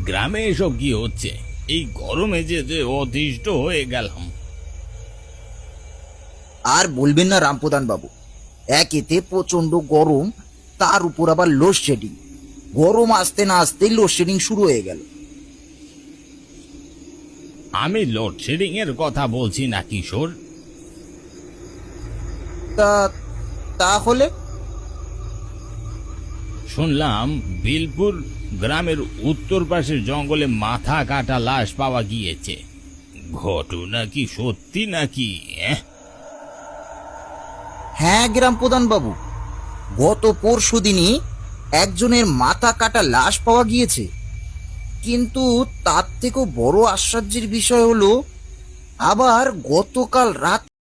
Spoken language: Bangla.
গ্রামে এসব কি হচ্ছে? এই গরমে যে অতিষ্ঠ হয়ে গেলাম। আর বলবেন না রামপ্রধান বাবু, একেতে প্রচন্ড গরম, তার উপর আবার লোডশেডিং। গরম আসতে না আসতেই লোডশেডিং শুরু হয়ে গেল। আমি লোডশেডিং এর কথা বলছি না কিশোর। তা তাহলে শুনলাম বিলপুর গ্রামের উত্তর পাশের জঙ্গলে মাথা কাটা লাশ পাওয়া গিয়েছে। ঘটনা কি সত্যি নাকি? হ্যাঁ গ্রাম প্রধান বাবু, গত পরশু দিনই একজনের মাথা কাটা লাশ পাওয়া গিয়েছে। কিন্তু তার থেকেও বড় আশ্চর্যের বিষয় হলো, আবার গতকাল রাত